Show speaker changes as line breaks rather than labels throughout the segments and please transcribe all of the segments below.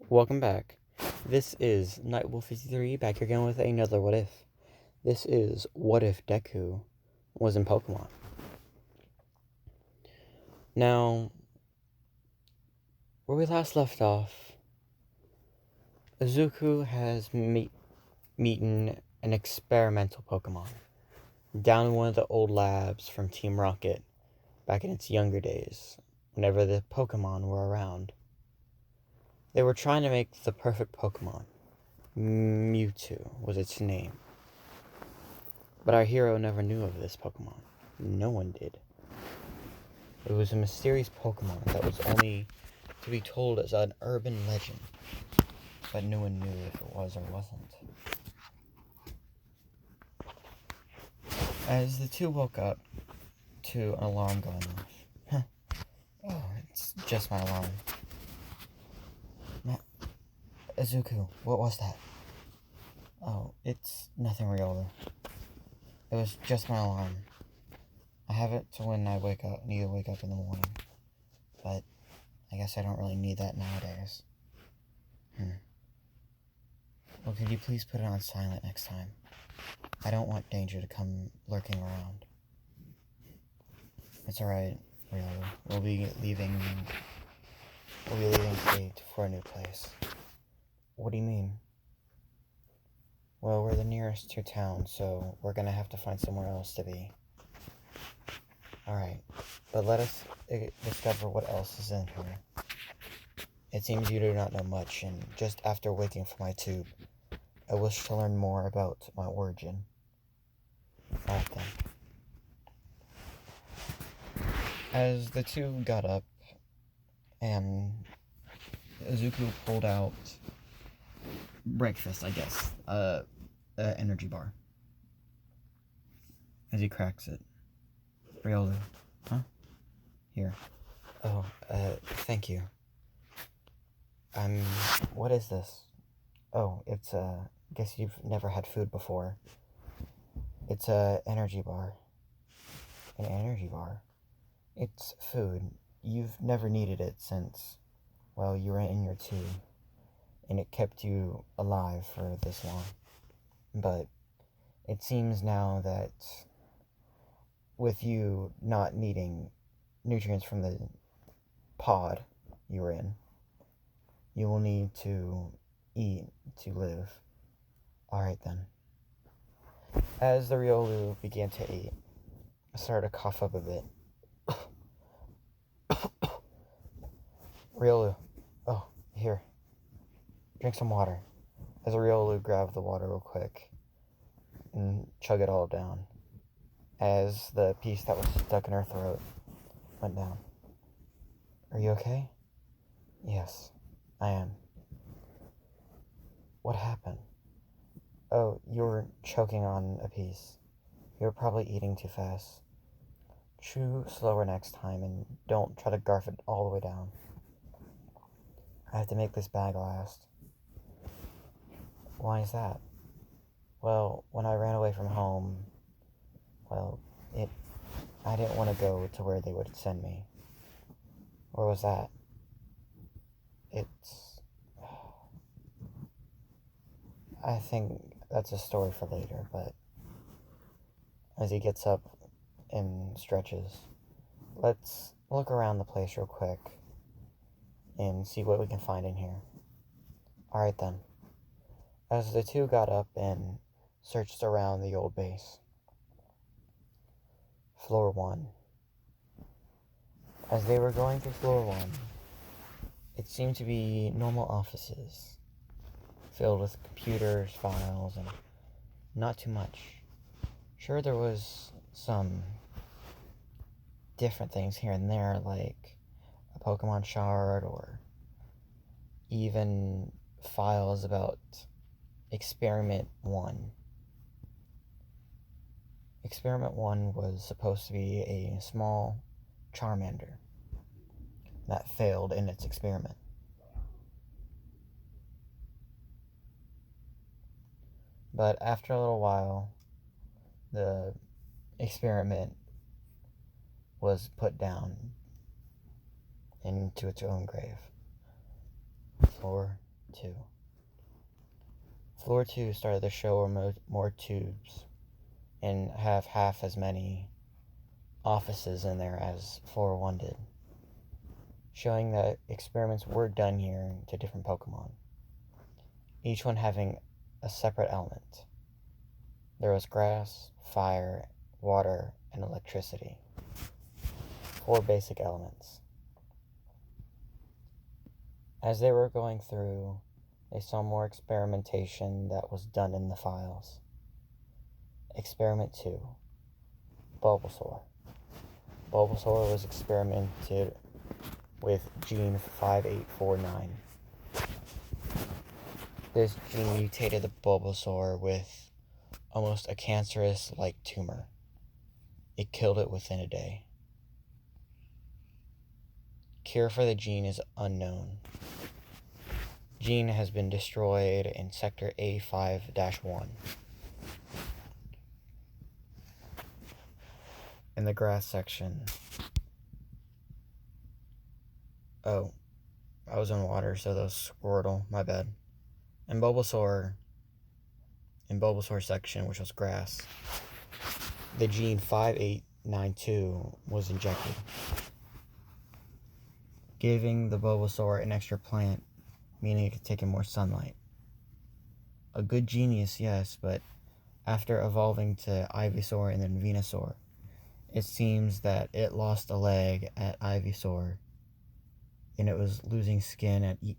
Welcome back. This is Nightwolf53 back here again with another What If. This is What If Deku was in Pokemon. Now, where we last left off, Izuku has meeting an experimental Pokemon down in one of the old labs from Team Rocket back in its younger days, whenever the Pokemon were around. They were trying to make the perfect Pokemon. Mewtwo was its name. But our hero never knew of this Pokemon. No one did. It was a mysterious Pokemon that was only to be told as an urban legend, but no one knew if it was or wasn't. As the two woke up to an alarm going off. Oh, it's just my alarm. Izuku, what was that? Oh, it's nothing real. It was just my alarm. I have it to when I need to wake up in the morning. But I guess I don't really need that nowadays. Well, could you please put it on silent next time? I don't want danger to come lurking around. It's alright, really. We'll be leaving today for a new place. What do you mean? Well, we're the nearest to town, so we're gonna have to find somewhere else to be. Alright, but let us discover what else is in here. It seems you do not know much, and just after waiting for my tube, I wish to learn more about my origin. Alright then. As the two got up, and Izuku pulled out breakfast, I guess, an energy bar. As he cracks it. Riolu, huh? Here. Oh, thank you. What is this? Oh, it's guess you've never had food before. It's a energy bar. An energy bar? It's food. You've never needed it since, well, you were in your tube, and it kept you alive for this long. But it seems now that with you not needing nutrients from the pod you were in, you will need to eat to live. Alright then. As the Riolu began to eat, I started to cough up a bit. Riolu, oh, here. Drink some water. As Riolu grabbed the water real quick and chug it all down, as the piece that was stuck in her throat went down. Are you okay? Yes, I am. What happened? Oh, you were choking on a piece. You were probably eating too fast. Chew slower next time and don't try to garf it all the way down. I have to make this bag last. Why is that? Well, when I ran away from home, I didn't want to go to where they would send me. Where was that? I think that's a story for later, but as he gets up and stretches, let's look around the place real quick and see what we can find in here. Alright then. As the two got up and searched around the old base. Floor 1. As they were going through floor 1, it seemed to be normal offices, filled with computers, files, and not too much. Sure, there was some different things here and there, like a Pokemon shard, or even files about Experiment 1. Experiment 1 was supposed to be a small Charmander that failed in its experiment. But after a little while, the experiment was put down into its own grave. Floor 2. Floor 2 started to show more tubes and have half as many offices in there as Floor 1 did, showing that experiments were done here to different Pokemon, each one having a separate element. There was grass, fire, water, and electricity. 4 basic elements. As they were going through, they saw more experimentation that was done in the files. Experiment 2. Bulbasaur. Bulbasaur was experimented with gene 5849. This gene mutated the Bulbasaur with almost a cancerous-like tumor. It killed it within a day. Cure for the gene is unknown. Gene has been destroyed in Sector A5-1. In the grass section. Oh, I was in water, so that was Squirtle, my bad. In Bulbasaur section, which was grass, the gene 5892 was injected, giving the Bulbasaur an extra plant, meaning it could take in more sunlight. A good genius, yes, but after evolving to Ivysaur and then Venusaur, it seems that it lost a leg at Ivysaur, and it was losing skin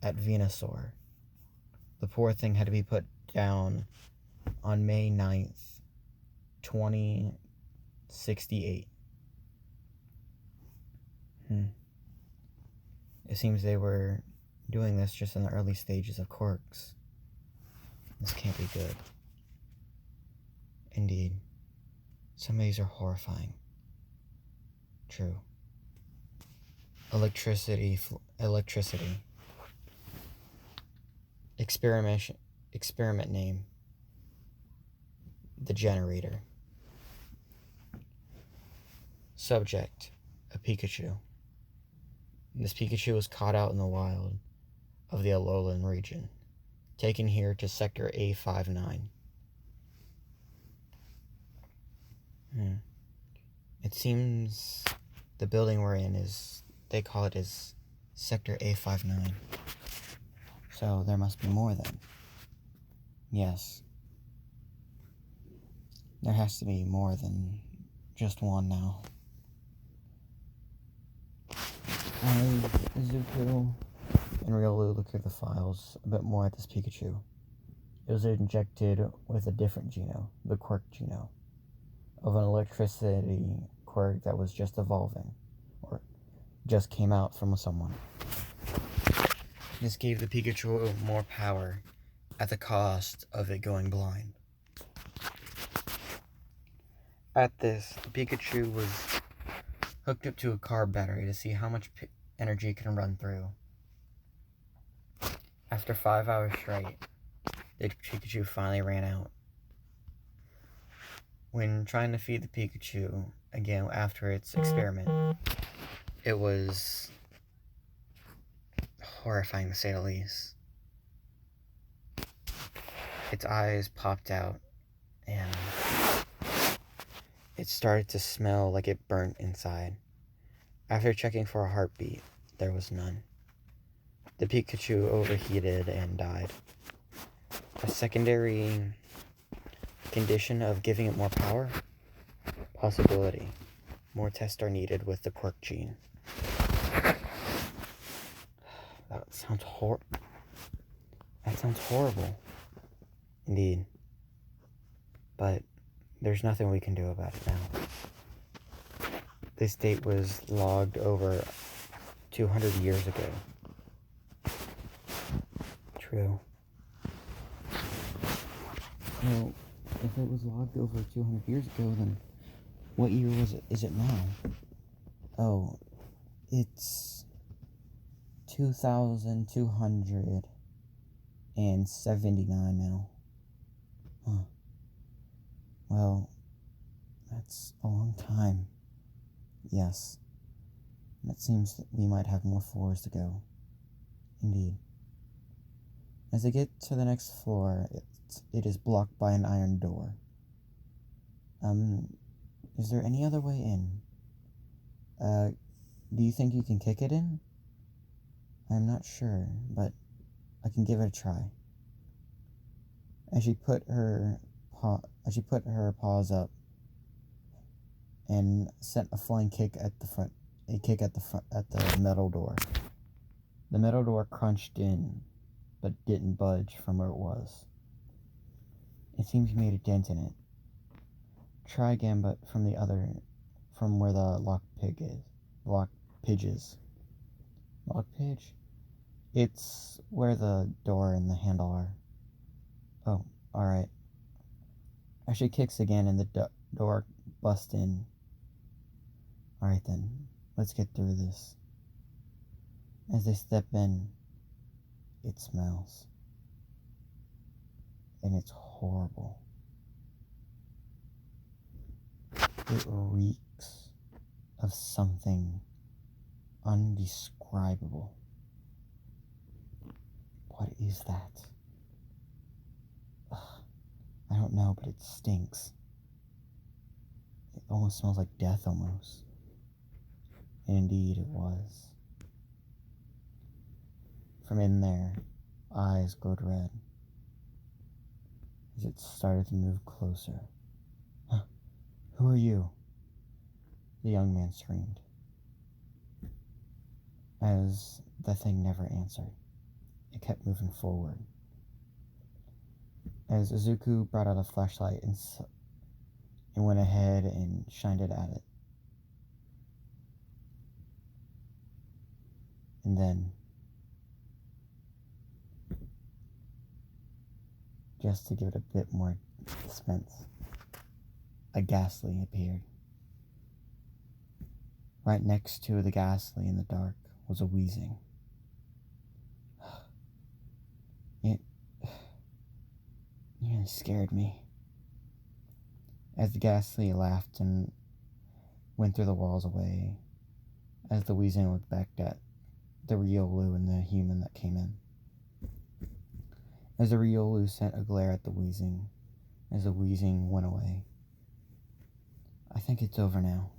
at Venusaur. The poor thing had to be put down on May 9th, 2068. It seems they were doing this just in the early stages of quirks. This can't be good. Indeed. Some of these are horrifying. True. Electricity. Experiment name. The generator. Subject. A Pikachu. This Pikachu was caught out in the wild of the Alolan region, taken here to Sector A59. It seems the building we're in they call it as Sector A59. So there must be more then. Yes. There has to be more than just one now. As Zuko and Riolu look through the files a bit more at this Pikachu, it was injected with a different Geno, the Quirk Geno, of an electricity quirk that was just evolving, or just came out from someone. This gave the Pikachu more power at the cost of it going blind. At this, the Pikachu was hooked up to a car battery to see how much energy it can run through. After 5 hours straight, the Pikachu finally ran out. When trying to feed the Pikachu again after its experiment, it was horrifying to say the least. Its eyes popped out and it started to smell like it burnt inside. After checking for a heartbeat, there was none. The Pikachu overheated and died. A secondary condition of giving it more power? Possibility. More tests are needed with the quirk gene. That sounds horrible. Indeed. But there's nothing we can do about it now. This date was logged over 200 years ago. True. Well, if it was logged over 200 years ago, then what year is it now? Oh, it's 2279 now. Huh. Well, that's a long time. Yes. And it seems that we might have more floors to go. Indeed. As they get to the next floor, it is blocked by an iron door. Is there any other way in? Do you think you can kick it in? I'm not sure, but I can give it a try. As she put her paws up and sent a flying kick at the metal door. The metal door crunched in, but didn't budge from where it was. It seems you made a dent in it. Try again, but from where the lock pidge is. Lock pidge? It's where the door and the handle are. Oh, alright. As she kicks again and the door busts in. Alright then, let's get through this. As they step in, it smells. And it's horrible. It reeks of something undescribable. What is that? Ugh, I don't know, but it stinks. It almost smells like death almost. And indeed it was. From in there, eyes glowed red as it started to move closer. Huh? Who are you? The young man screamed. As the thing never answered, it kept moving forward. As Izuku brought out a flashlight and went ahead and shined it at it. And then, just to give it a bit more suspense, a ghastly appeared. Right next to the ghastly in the dark was a wheezing. It nearly scared me. As the ghastly laughed and went through the walls away, as the wheezing looked back at the Riolu and the human that came in. As the Riolu sent a glare at the wheezing, as the wheezing went away. I think it's over now.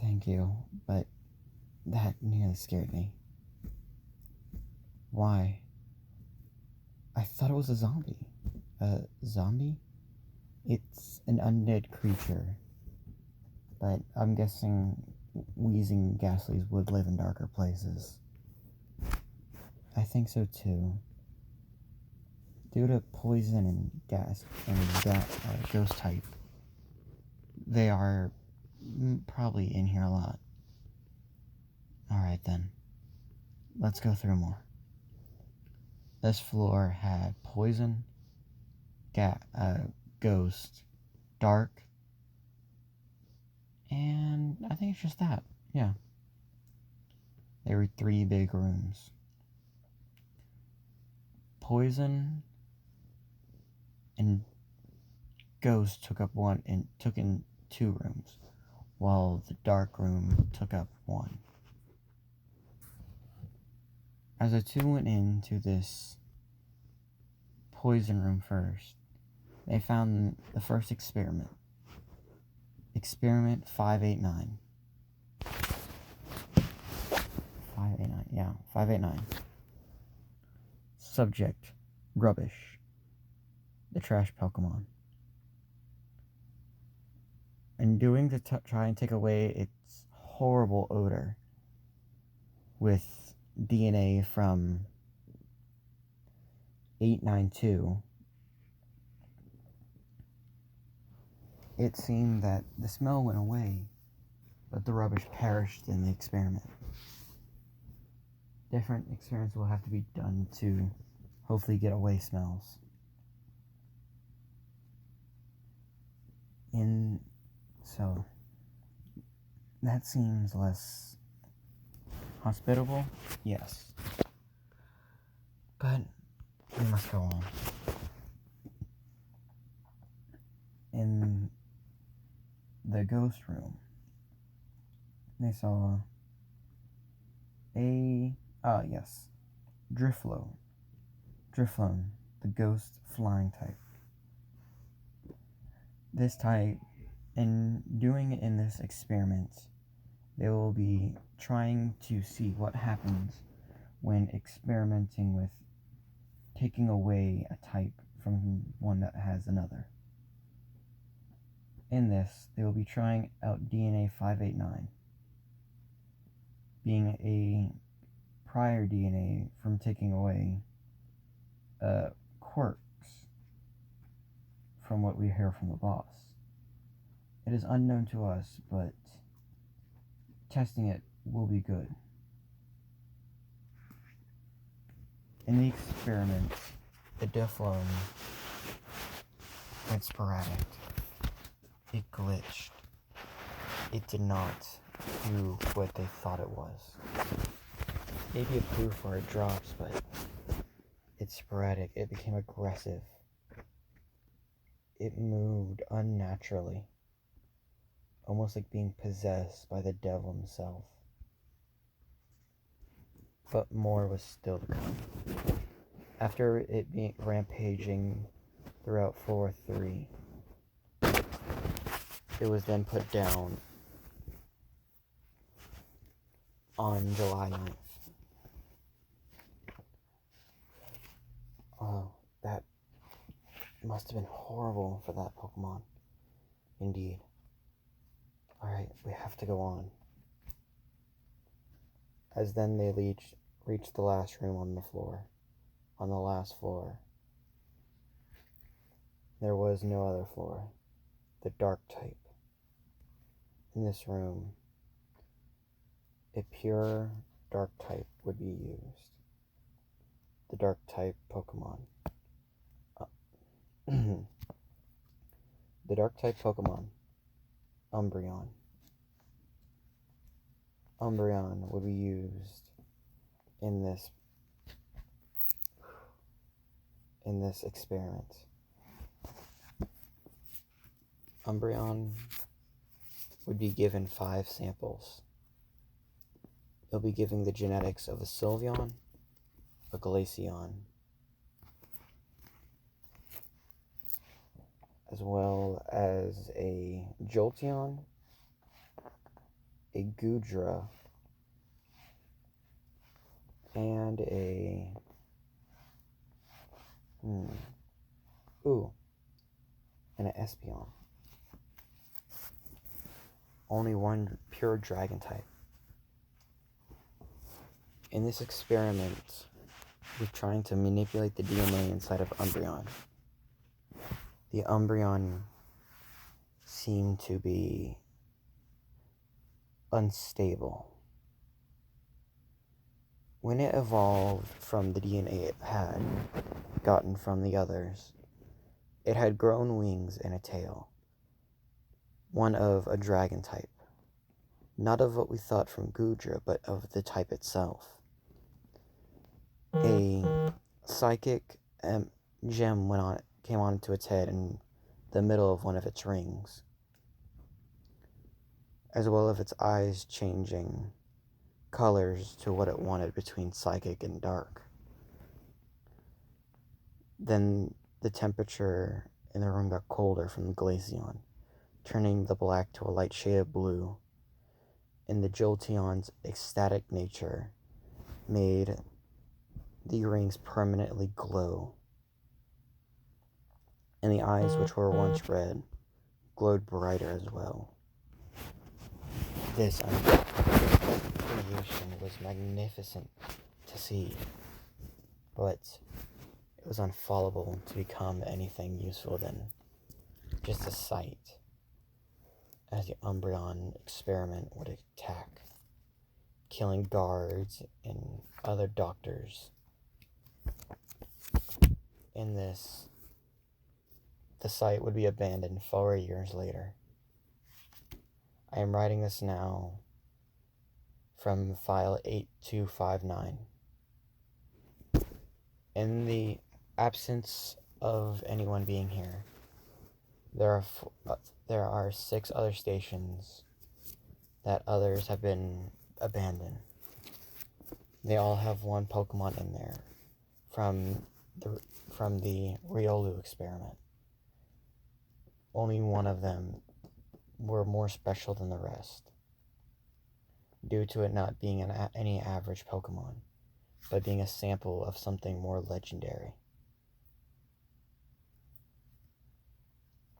Thank you, but that nearly scared me. Why? I thought it was a zombie. A zombie? It's an undead creature, but I'm guessing wheezing ghastlies would live in darker places. I think so too. Due to poison and gas and ghost type, they are probably in here a lot. Alright then, let's go through more. This floor had poison, ghost, dark, and I think it's just that. Yeah. There were 3 big rooms. Poison and ghost took in 2 rooms, while the dark room took up 1. As the 2 went into this poison room first, they found the first experiment. Experiment 589. 589, yeah, 589. Subject, rubbish. The trash Pokemon. And doing to try and take away its horrible odor with DNA from 892, it seemed that the smell went away, but the rubbish perished in the experiment. Different experiments will have to be done to hopefully get away smells. So, that seems less hospitable, yes. But we must go on. In the ghost room, they saw Yes. Driflow. Drifloon, the ghost flying type. This type, in doing in this experiment, they will be trying to see what happens when experimenting with taking away a type from one that has another. In this, they will be trying out DNA 589, being a prior DNA from taking away quirks from what we hear from the boss. It is unknown to us, but testing it will be good. In the experiment, the Deflon went sporadic. It glitched. It did not do what they thought it was. Maybe a proof where it drops, but it's sporadic. It became aggressive. It moved unnaturally, almost like being possessed by the devil himself. But more was still to come. After it being rampaging throughout floor 3, it was then put down on July 9th. Oh, that must have been horrible for that Pokemon. Indeed. Alright, we have to go on. As then they reached the last room on the last floor. There was no other floor. The dark type. In this room, a pure dark type would be used. The dark type Pokemon. The dark type Pokemon, Umbreon. Umbreon would be used in this experiment. Umbreon would be given 5 samples. It'll be giving the genetics of a Sylveon, a Glaceon, as well as a Jolteon, a Goodra, and and an Espeon. Only one pure dragon type. In this experiment, we're trying to manipulate the DNA inside of Umbreon. The Umbreon seemed to be unstable. When it evolved from the DNA it had gotten from the others, it had grown wings and a tail. One of a dragon type. Not of what we thought from Goodra, but of the type itself. A psychic gem came onto its head in the middle of one of its rings, as well as its eyes changing colors to what it wanted between psychic and dark. Then the temperature in the room got colder from the Glaceon, turning the black to a light shade of blue, and the Jolteon's ecstatic nature made the rings permanently glow, and the eyes, which were once red, glowed brighter as well. This creation was magnificent to see, but it was unfallable to become anything useful than just a sight, as the Umbreon experiment would attack, killing guards and other doctors. In this, the site would be abandoned 4 years later. I am writing this now from file 8259. In the absence of anyone being here, there are 6 other stations that others have been abandoned. They all have one Pokemon in there from the Riolu experiment. Only one of them were more special than the rest, due to it not being any average Pokemon, but being a sample of something more legendary.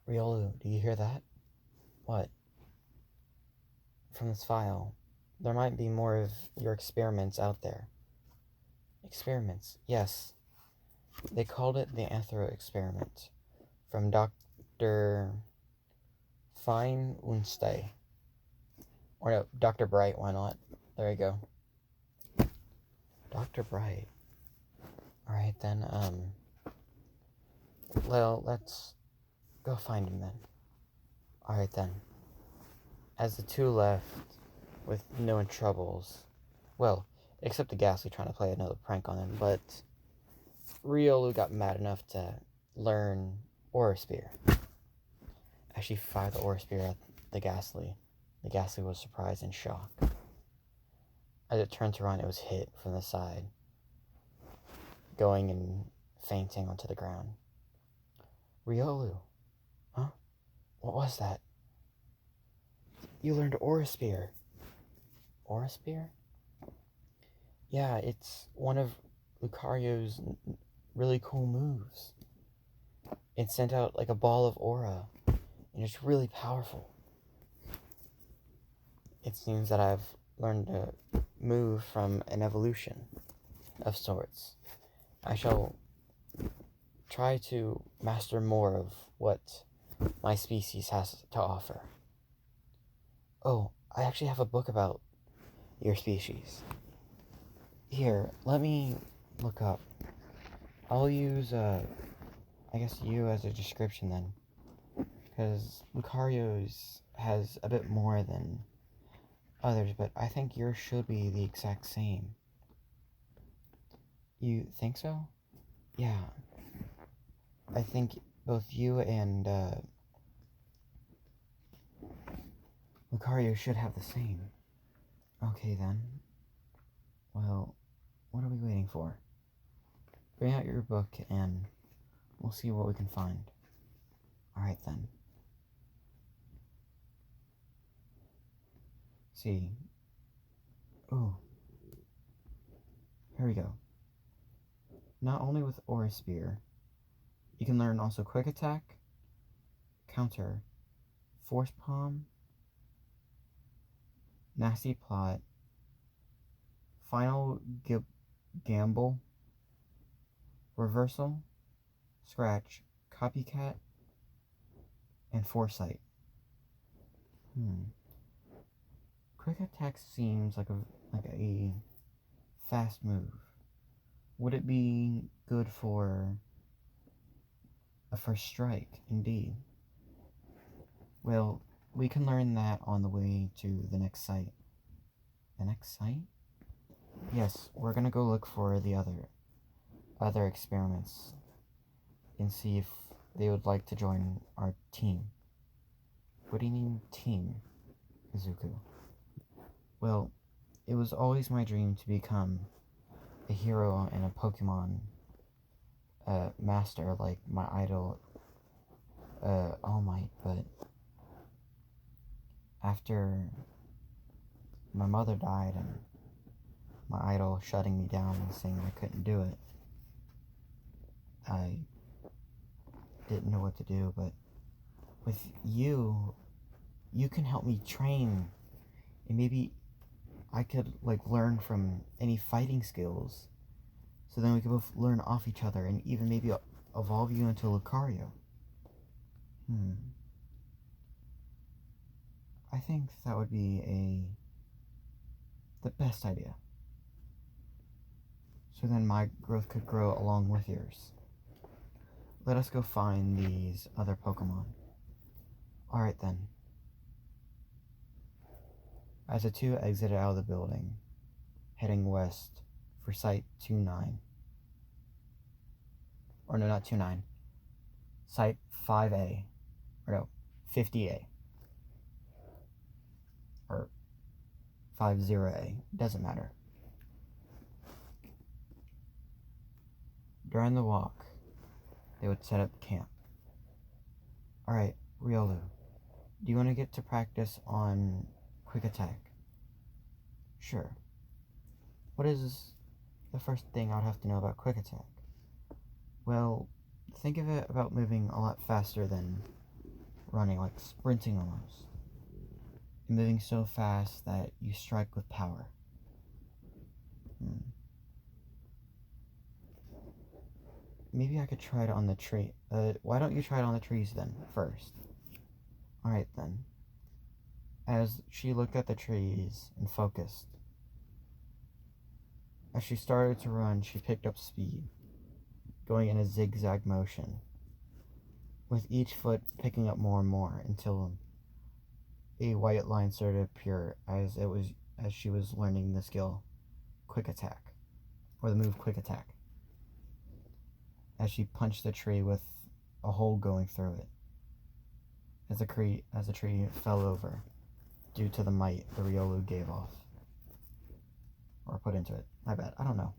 Riolu, do you hear that? What? From this file. There might be more of your experiments out there. Experiments, yes. They called it the Anthro experiment. From Dr. Fine Unstay. Or no, Dr. Bright, why not? There you go. Dr. Bright. Alright then, well, let's go find him then. Alright then. As the two left, with no troubles, well, except the Ghastly trying to play another prank on him, but Riolu got mad enough to learn Aura Spear. As she fired the Aura Spear at the Ghastly was surprised and shocked. As it turned to run, it was hit from the side, going and fainting onto the ground. Riolu, huh? What was that? You learned Aura Spear. Aura Spear? Yeah, it's one of Lucario's really cool moves. It sent out like a ball of aura, and it's really powerful. It seems that I've learned to move from an evolution of sorts. I shall try to master more of what my species has to offer. Oh, I actually have a book about your species. Here, let me look up. I'll use, I guess you as a description then. Because Lucario's has a bit more than others, but I think yours should be the exact same. You think so? Yeah. I think both you and Lucario should have the same. Okay then. Well, what are we waiting for? Bring out your book and we'll see what we can find. Alright then. See. Oh. Here we go. Not only with Aura Spear, you can learn also Quick Attack, Counter, Force Palm, Nasty Plot, Final Gamble, Reversal, Scratch, Copycat, and Foresight. Quick Attack seems like a fast move. Would it be good for a first strike? Indeed. Well, we can learn that on the way to the next site. The next site? Yes, we're gonna go look for the other experiments and see if they would like to join our team. What do you mean team, Izuku? Well, it was always my dream to become a hero and a Pokemon master like my idol All Might, but after my mother died and my idol shutting me down and saying I couldn't do it, I didn't know what to do, but with you can help me train, and maybe I could learn from any fighting skills, so then we could both learn off each other and even maybe evolve you into Lucario. I think that would be the best idea. So then my growth could grow along with yours. Let us go find these other Pokemon. Alright then. As the two exited out of the building, heading west for Site 29. Or no, not 29. Site 5A. Or no, 50A. Or 50A. Doesn't matter. During the walk, they would set up camp. Alright, Riolu, do you want to get to practice on quick attack? Sure. What is the first thing I'd have to know about quick attack? Well, think of it about moving a lot faster than running, like sprinting almost. And moving so fast that you strike with power. Maybe I could try it on the tree. Why don't you try it on the trees then, first? Alright then. As she looked at the trees and focused, as she started to run, she picked up speed, going in a zigzag motion, with each foot picking up more and more until a white line started to appear as she was learning the skill quick attack, or the move quick attack, as she punched the tree with a hole going through it, as the tree fell over due to the might the Riolu gave off, or put into it. My bad, I don't know.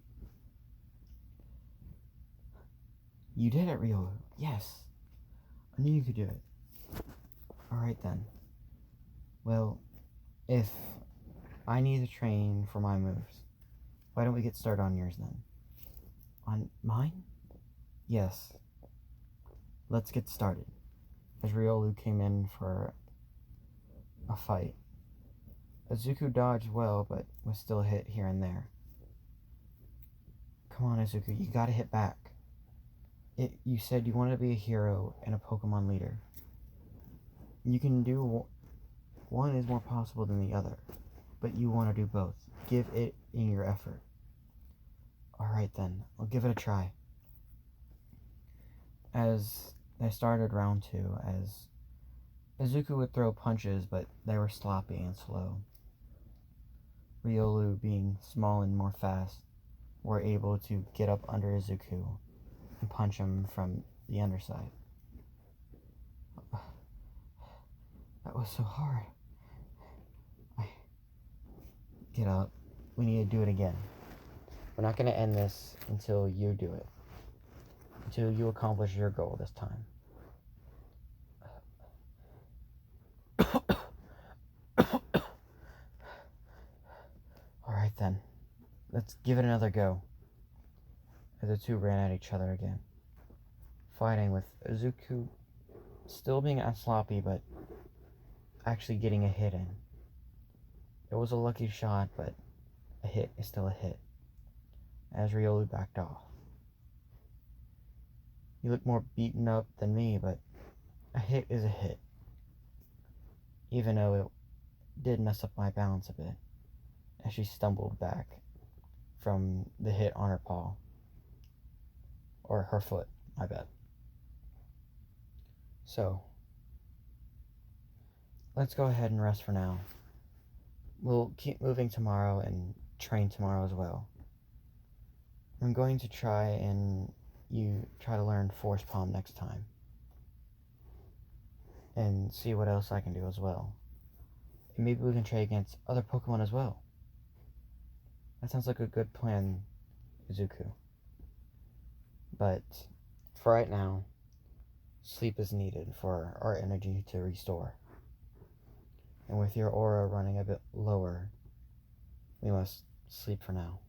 You did it, Riolu. Yes, I knew you could do it. Alright then. Well, if I need to train for my moves, why don't we get started on yours then? On mine? Yes. Let's get started. As Riolu came in for a fight, Izuku dodged well, but was still hit here and there. Come on, Izuku, you gotta hit back. You said you wanted to be a hero and a Pokemon leader. You can do one is more possible than the other, but you want to do both. Give it in your effort. Alright then, I'll give it a try. As they started round 2, as Izuku would throw punches, but they were sloppy and slow. Riolu, being small and more fast, were able to get up under Izuku and punch him from the underside. That was so hard. Get up. We need to do it again. We're not going to end this until you do it. Until you accomplish your goal this time. Alright then. Let's give it another go. As the two ran at each other again, fighting with Izuku still being sloppy, but actually getting a hit in. It was a lucky shot, but a hit is still a hit, as Riolu backed off. You look more beaten up than me, but a hit is a hit, even though it did mess up my balance a bit, as she stumbled back from the hit on her paw. Or her foot, my bad. So, let's go ahead and rest for now. We'll keep moving tomorrow and train tomorrow as well. I'm going to try to learn Force Palm next time. And see what else I can do as well. And maybe we can trade against other Pokemon as well. That sounds like a good plan, Izuku. But for right now, sleep is needed for our energy to restore. And with your aura running a bit lower, we must sleep for now.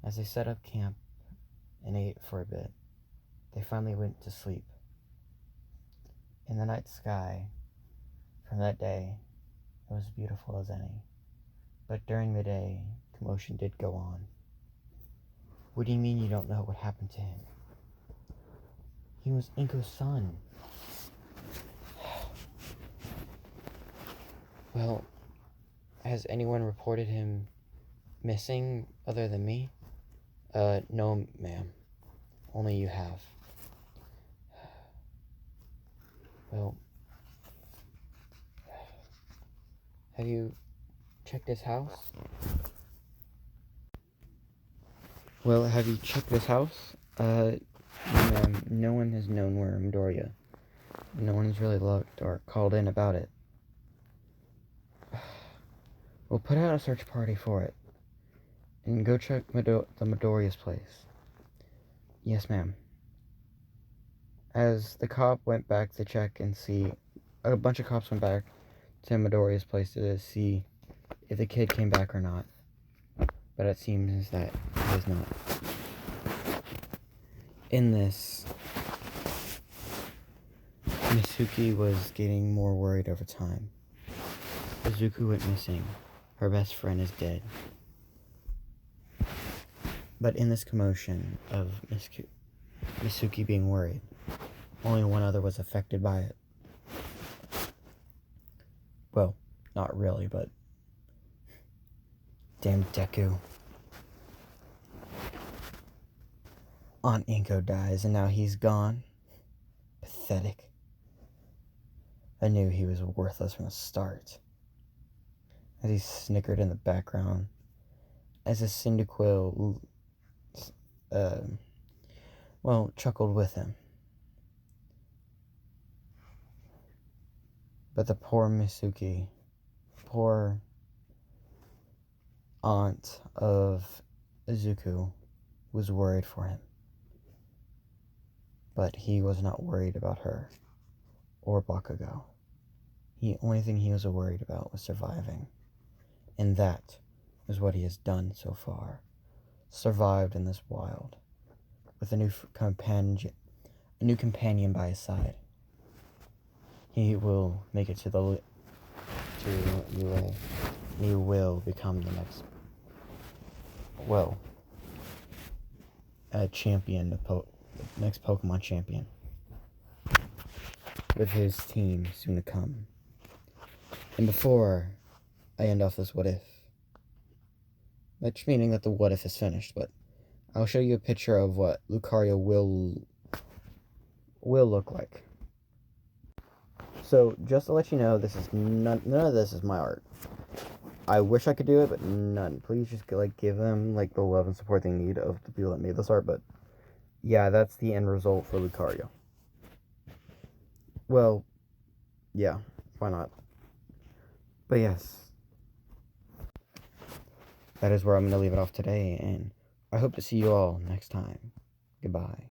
As they set up camp and ate for a bit, they finally went to sleep. In the night sky, from that day, it was beautiful as any. But during the day, commotion did go on. What do you mean you don't know what happened to him? He was Inko's son. Well, has anyone reported him missing other than me? No, ma'am. Only you have. Well, have you checked his house? Well, have you checked this house? Ma'am, no one has known where Midoriya. No one has really looked or called in about it. We'll put out a search party for it. And go check the Midoriya's place. Yes, ma'am. As the cop went back to check and see, a bunch of cops went back to Midoriya's place to see if the kid came back or not. But it seems that he is not. In this, Mitsuki was getting more worried over time. Izuku went missing. Her best friend is dead. But in this commotion of Mitsuki being worried, only one other was affected by it. Well, not really, but damn Deku. Aunt Inko dies and now he's gone. Pathetic. I knew he was worthless from the start. As he snickered in the background, as his Cyndaquil, chuckled with him. But the poor Mitsuki, poor aunt of Izuku, was worried for him. But he was not worried about her or Bakugo. The only thing he was worried about was surviving. And that is what he has done so far. Survived in this wild, with a new companion by his side. He will make it to UA. He will become the next, champion, the next Pokemon champion, with his team soon to come. And before I end off this what if, that's meaning that the what if is finished, but I'll show you a picture of what Lucario will look like. So, just to let you know, this is none of this is my art. I wish I could do it, but none. Please just give them the love and support they need of the people that made this art. But yeah, that's the end result for Lucario. Well, yeah, why not? But yes, that is where I'm going to leave it off today, and I hope to see you all next time. Goodbye.